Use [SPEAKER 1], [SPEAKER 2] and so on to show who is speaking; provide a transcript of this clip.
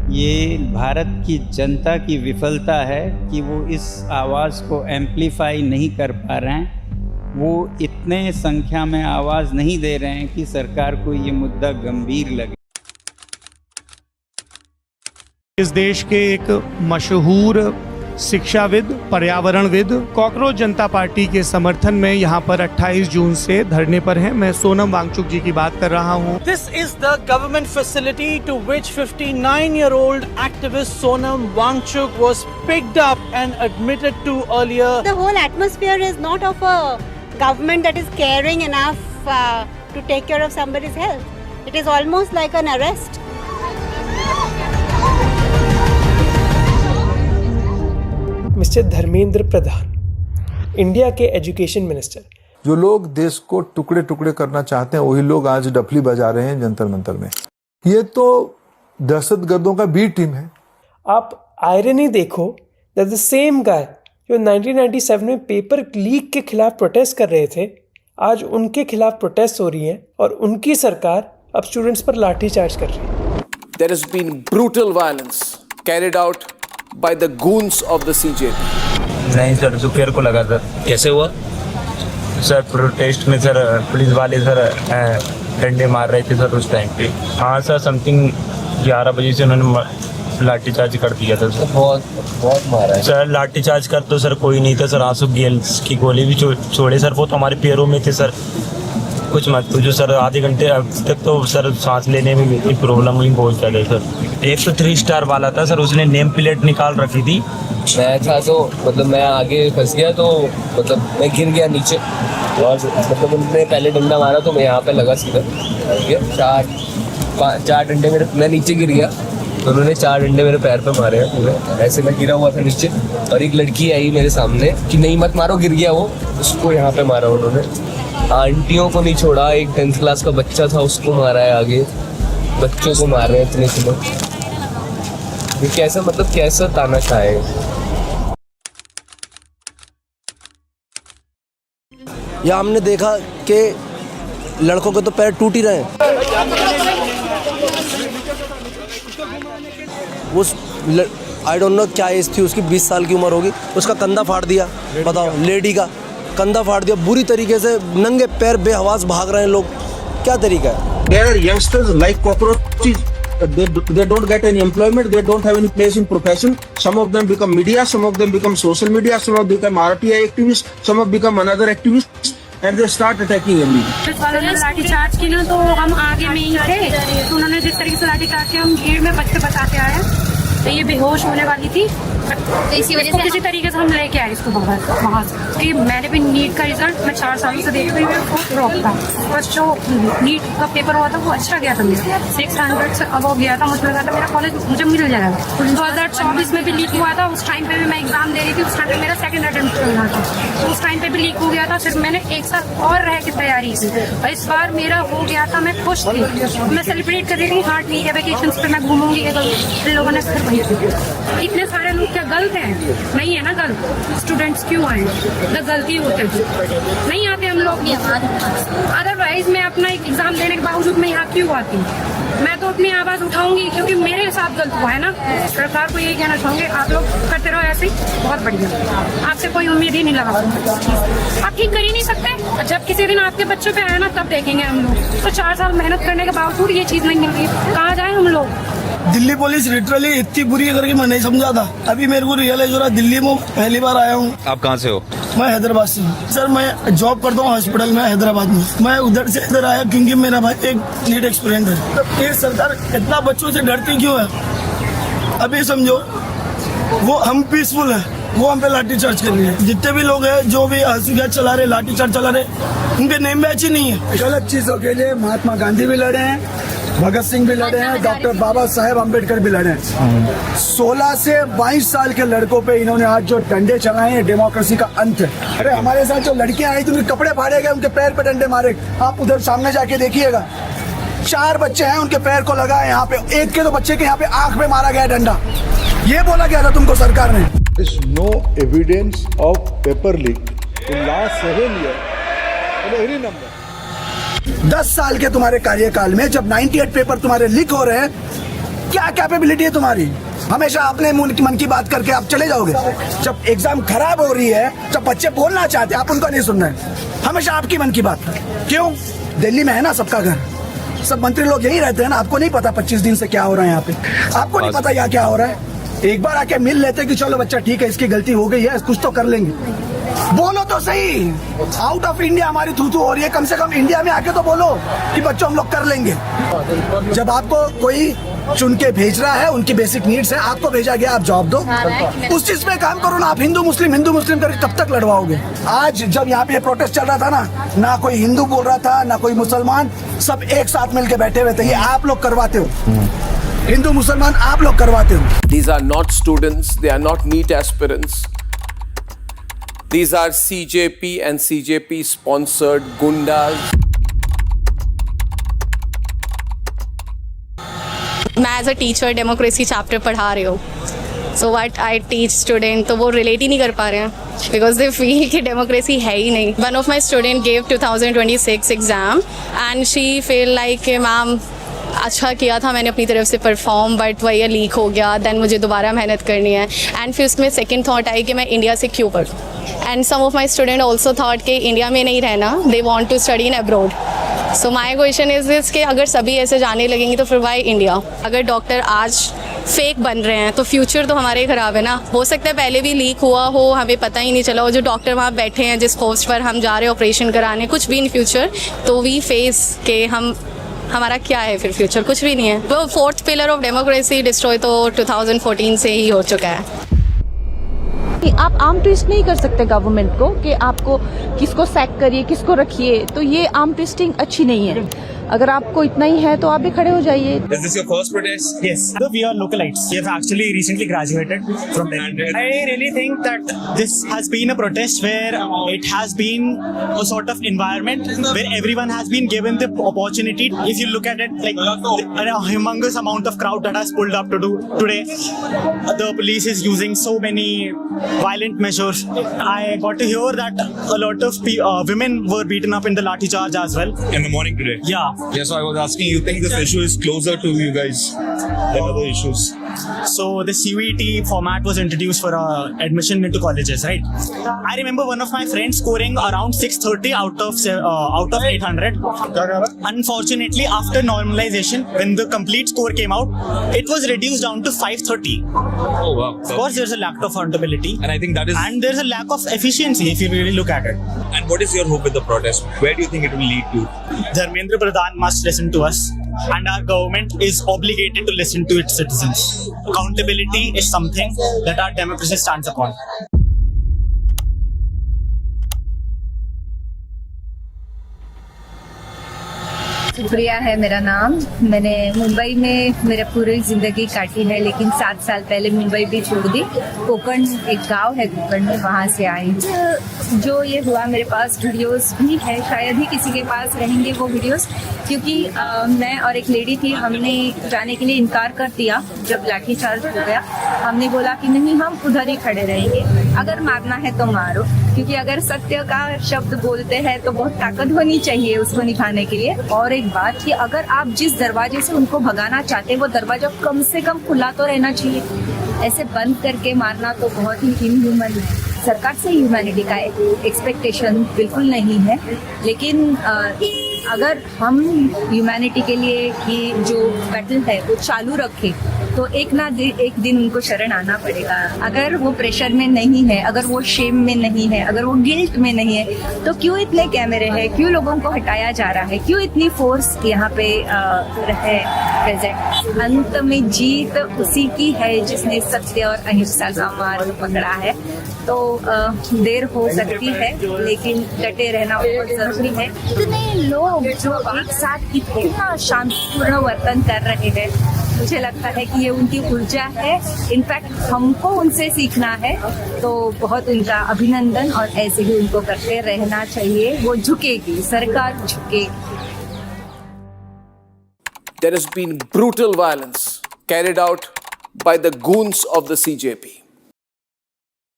[SPEAKER 1] ये भारत की जनता की विफलता है कि वो इस आवाज़ को एम्प्लीफाई नहीं कर पा रहे हैं। वो इतने संख्या में आवाज़ नहीं दे रहे हैं कि सरकार को ये मुद्दा गंभीर लगे।
[SPEAKER 2] इस देश के एक मशहूर शिक्षाविद, पर्यावरणविद कॉकरोच जनता पार्टी के समर्थन में यहाँ पर 28 जून से धरने पर हैं। मैं सोनम वांगचुक जी की बात कर रहा हूँ।
[SPEAKER 3] This is the government facility to which 59-year-old activist Sonam Wangchuk was picked up and admitted to earlier.
[SPEAKER 4] The whole atmosphere is not of a government that is caring enough to take care of somebody's health. It is almost like an arrest.
[SPEAKER 5] Mister Dharmendra Pradhan, India के education minister.
[SPEAKER 6] जो लोग देश को टुकड़े टुकड़े करना चाहते हैं वही लोग आज डफली बजा रहे हैं जंतर मंतर में। ये तो दहशतगर्दों का बी टीम है।
[SPEAKER 5] आप आयरनी देखो, दैट द सेम गाय जो 1997 में पेपर लीक के खिलाफ प्रोटेस्ट कर रहे थे, आज उनके खिलाफ प्रोटेस्ट हो रही है और उनकी सरकार अब स्टूडेंट्स पर लाठीचार्ज कर रही है।
[SPEAKER 7] There has been brutal violence carried out by the goons of the CJP.
[SPEAKER 8] नहीं सर, दोपहर को लगा सर। कैसे हुआ सर? प्रोटेस्ट में सर पुलिस वाले सर डंडे मार रहे थे सर उस टाइम पे। हाँ सर, समथिंग 11 बजे से उन्होंने लाठीचार्ज कर दिया था सर। बहुत मारा है सर। लाठीचार्ज कर तो सर कोई नहीं था सर, आंसू गैस की गोली भी छोड़े सर। वो तो हमारे पैरों में थे सर। कुछ मत पूछो सर, आधे घंटे तक तो सर सांस लेने में इतनी प्रॉब्लम हुई बहुत ज़्यादा सर। एक तो 3 स्टार वाला था सर, उसने नेम प्लेट निकाल रखी थी।
[SPEAKER 9] मैं था तो मतलब मैं आगे फंस गया, तो मतलब मैं गिर गया नीचे और मतलब उन्होंने पहले डंडा मारा तो मैं यहाँ पे लगा सीधा। 4 डंडे मेरे, मैं नीचे गिर गया तो उन्होंने 4 डंडे मेरे पैर पे मारे हैं पूरे। ऐसे मैं गिरा हुआ था नीचे और एक लड़की आई मेरे सामने कि नहीं मत मारो, गिर गया वो, उसको यहाँ पे मारा उन्होंने। आंटियों को नहीं छोड़ा, एक 10th क्लास का बच्चा था उसको मारा है। आगे बच्चों को मार रहे हैं इतने किलो। ये कैसा मतलब कैसा तानाशाह है।
[SPEAKER 10] या हमने देखा कि लड़कों के तो पैर टूट ही रहे हैं। उस आई डोंट नो क्या एज थी उसकी, 20 साल की उम्र होगी, उसका कंधा फाड़ दिया। बताओ, लेडी का कंधा फाड़ दिया बुरी तरीके से, नंगे पैर बेहवास भाग रहे हैं लोग। क्या तरीका है?
[SPEAKER 11] There are youngsters like cockroaches. They don't get any employment. They don't have any place in profession. Some of them become media. Some of them become social media. Some of them become RTI activists. Some have become another activist. And they start attacking everyone.
[SPEAKER 12] Police वालों ने लाठीचार्ज की ना, तो हम आगे में ही थे, तो उन्होंने जिस तरीके से लाठीचार्ज किया, हम भीड़ में बच के बताते आए। तो ये बेहोश होने वाली थी, तो इसी वजह से किसी तरीके से हम लेके आए इसको वहाँ से। ये मैंने भी नीट का रिजल्ट मैं 4 सालों से देख रही हूँ, बहुत ड्रॉप था। फर्स्ट जो नीट का पेपर हुआ था वो अच्छा गया था मेरा, 600 से अब गया था। मुझे लगा था मेरा कॉलेज मुझे मिल जाएगा। 2024 में भी लीक हुआ था, उस टाइम पे भी मैं एग्जाम दे रही थी। उस टाइम पे मेरा 2nd अटेम्प्ट चल रहा था, तो उस टाइम पे भी लीक हो गया था। फिर मैंने 1 साल और रह के तैयारी की और इस बार मेरा हो गया था। मैं खुश थी, मैं सेलिब्रेट कर रही थी। हाँ ठीक है, वेकेशन पे मैं घूमूंगी। फिर लोगों ने फिर वही, इतने सारे लोग क्या गलत हैं? नहीं है ना गलत। स्टूडेंट्स क्यों आए? तो गलती होते नहीं आते हम लोग। अदरवाइज मैं अपना एक एग्जाम देने के बावजूद मैं यहाँ क्यों आती? मैं तो अपनी आवाज उठाऊंगी क्योंकि मेरे साथ गलत हुआ है ना। सरकार को यही कहना चाहूंगी, आप लोग करते रहो ऐसे ही, बहुत बढ़िया। आपसे कोई उम्मीद ही नहीं लगा, आप ठीक कर ही नहीं सकते। जब किसी दिन आपके बच्चों पे आए ना, तब देखेंगे हम लोग। तो 4 साल मेहनत करने के बावजूद ये चीज नहीं मिल रही, कहाँ जाए हम लोग?
[SPEAKER 13] दिल्ली पुलिस लिटरली इतनी बुरी है करके मैं नहीं समझा था। अभी मेरे को रियलाइज हो रहा, दिल्ली में पहली बार आया हूँ।
[SPEAKER 14] आप कहाँ से हो?
[SPEAKER 13] मैं हैदराबाद से हूँ सर। मैं जॉब करता हूँ हॉस्पिटल में हैदराबाद में। मैं उधर से इधर आया क्योंकि मेरा भाई एक नीट एक्सपीरियंस है। तो ये सरकार इतना बच्चों से डरती क्यों है? अभी समझो, वो हम पीसफुल है, वो हम पे लाठीचार्ज कर रही है। जितने भी लोग हैं जो भी आंसू गैस चला रहे, लाठीचार्ज चला रहे, उनके नेम बैच ही नहीं है।
[SPEAKER 15] गलत चीजों के लिए महात्मा गांधी भी लड़े हैं, भगत सिंह भी लड़े हैं, डॉक्टर बाबा साहेब अम्बेडकर भी लड़े हैं। 16 से 22 साल के लड़कों पे इन्होंने आज जो डंडे चलाए हैं, डेमोक्रेसी का अंत है। अरे हमारे साथ जो लड़कियां आई थी उनके कपड़े फाड़े गए, उनके पैर पे डंडे मारे। आप उधर सामने जाके देखिएगा, 4 बच्चे हैं, उनके पैर को लगा है यहाँ पे। एक के तो बच्चे के यहाँ पे आंख पे मारा गया डंडा। ये बोला गया था तुमको सरकार ने।
[SPEAKER 6] No evidence of paper leak in last 7 years in every number.
[SPEAKER 15] 10 साल के तुम्हारे कार्यकाल में जब 98 पेपर तुम्हारे लीक हो रहे हैं, क्या कैपेबिलिटी है तुम्हारी? हमेशा अपने मन की बात करके आप चले जाओगे। जब एग्जाम खराब हो रही है, जब बच्चे बोलना चाहते हैं, आप उनका नहीं सुन रहे, हमेशा आपकी मन की बात। क्यों? दिल्ली में है ना सबका घर, सब मंत्री लोग यही रहते हैं ना। आपको नहीं पता 25 दिन से क्या हो रहा है यहाँ पे? आपको नहीं पता यहाँ क्या हो रहा है? एक बार आके मिल लेते कि चलो बच्चा ठीक है, इसकी गलती हो गई है, कुछ तो कर लेंगे। बोलो तो सही। आउट ऑफ इंडिया हमारी थू हो रही है, कम से कम इंडिया में आके तो बोलो कि बच्चों हम लोग कर लेंगे। जब आपको कोई चुन के भेज रहा है, उनकी बेसिक नीड्स है, आपको भेजा गया, आप जॉब दो, उस चीज पे काम करो ना। आप हिंदू मुस्लिम करके तब तक लड़वाओगे। आज जब यहाँ पे प्रोटेस्ट चल रहा था ना कोई हिंदू बोल रहा था, ना कोई मुसलमान, सब एक साथ मिलके बैठे हुए थे। ये आप लोग करवाते हो, हिंदू मुसलमान आप लोग करवाते हो।
[SPEAKER 7] These are not students, they are not NEET aspirants. These are CJP and CJP sponsored gundas.
[SPEAKER 14] मैं as a teacher democracy chapter पढ़ा रही हूँ, so what I teach student, तो वो रिलेट ही नहीं कर पा रहे हैं बिकॉज दे फील कि डेमोक्रेसी है ही नहीं। One of my student gave 2026 exam and she feel like ma'am अच्छा किया था मैंने अपनी तरफ से परफॉर्म, बट वही लीक हो गया, देन मुझे दोबारा मेहनत करनी है। एंड फिर उसमें सेकंड थॉट आई कि मैं इंडिया से क्यों पढ़ूँ। And some of my student also thought कि इंडिया में नहीं रहना, they want to study in abroad. So my question is this कि अगर सभी ऐसे जाने लगेंगे तो फिर वाई इंडिया? अगर डॉक्टर आज फेक बन रहे हैं तो फ्यूचर तो हमारे ख़राब है ना। हो सकता है पहले भी लीक हुआ हो, हमें पता ही नहीं चला हो। जो डॉक्टर वहाँ बैठे हैं, जिस पोस्ट पर हम जा रहे हैं ऑपरेशन कराने, कुछ भी इन फ्यूचर तो वी फेस के हमारा क्या है फिर फ्यूचर? कुछ भी नहीं है। वो fourth pillar of democracy destroy तो 2014 से ही हो चुका है।
[SPEAKER 16] आप आर्म ट्विस्ट नहीं कर सकते गवर्नमेंट को कि आपको किसको सैक करिए, किसको रखिए, तो ये आर्म ट्विस्टिंग अच्छी नहीं है। अगर आपको इतना ही है तो आप भी खड़े हो जाइए।
[SPEAKER 17] Is this your first protest? Yes. So we are localites. We have actually recently graduated from Delhi. I really think that this has been a protest where it has been a sort of environment where everyone has been given the opportunity. If you look at it, like a humongous amount of crowd that has pulled up to do today. The police is using so many violent measures. I got to hear that a lot of women were beaten up in the lathi charge as well.
[SPEAKER 18] In the morning today?
[SPEAKER 17] Yeah.
[SPEAKER 18] Yeah, so I was asking, you think this issue is closer to you guys than other issues?
[SPEAKER 17] So the CUET format was introduced for admission into colleges, right? I remember one of my friends scoring around 630 out of 800. Unfortunately, after normalization, when the complete score came out, it was reduced down to 530.
[SPEAKER 18] Oh wow!
[SPEAKER 17] Of course, there's a lack of accountability,
[SPEAKER 18] and I think that is,
[SPEAKER 17] and there's a lack of efficiency if you really look at it.
[SPEAKER 18] And what is your hope with the protest? Where do you think it will lead to?
[SPEAKER 17] Dharmendra Pradhan must listen to us, and our government is obligated to listen to its citizens. Accountability is something that our democracy stands upon.
[SPEAKER 19] प्रिया है मेरा नाम। मैंने मुंबई में मेरा पूरी जिंदगी काटी है, लेकिन 7 साल पहले मुंबई भी छोड़ दी। कोकण एक गांव है कोकण में, वहाँ से आई। जो ये हुआ मेरे पास वीडियोस भी है, शायद ही किसी के पास रहेंगे वो वीडियोस, क्योंकि मैं और एक लेडी थी, हमने जाने के लिए इनकार कर दिया जब लाठीचार्ज हो गया। हमने बोला कि नहीं, हम उधर ही खड़े रहेंगे, अगर मारना है तो मारो, क्योंकि अगर सत्य का शब्द बोलते हैं तो बहुत ताकत होनी चाहिए उसको निभाने के लिए। और एक बात कि अगर आप जिस दरवाजे से उनको भगाना चाहते हैं वो दरवाजा कम से कम खुला तो रहना चाहिए। ऐसे बंद करके मारना तो बहुत ही इनह्यूमन है। सरकार से ह्यूमैनिटी का एक्सपेक्टेशन बिल्कुल नहीं है, लेकिन अगर हम ह्यूमैनिटी के लिए ये जो बैटल है वो चालू रखें तो एक दिन उनको शरण आना पड़ेगा। अगर वो प्रेशर में नहीं है, अगर वो शेम में नहीं है, अगर वो गिल्ट में नहीं है, तो क्यों इतने कैमरे हैं, क्यों लोगों को हटाया जा रहा है, क्यों इतनी फोर्स यहाँ पे है प्रेजेंट? अंत में जीत उसी की है जिसने सत्य और अहिंसा का मार्ग पकड़ा है। तो देर हो सकती है, लेकिन डटे रहना बहुत जरूरी है। इतने लोग जो एक साथ इतना शांतिपूर्ण वर्तन कर रहे हैं, मुझे लगता है कि ये उनकी ऊर्जा है। इनफैक्ट हमको उनसे सीखना है, तो बहुत उनका अभिनंदन, और ऐसे ही उनको करते रहना चाहिए। वो झुकेगी, सरकार झुकेगी।
[SPEAKER 7] There has been brutal violence carried out by the goons of the CJP.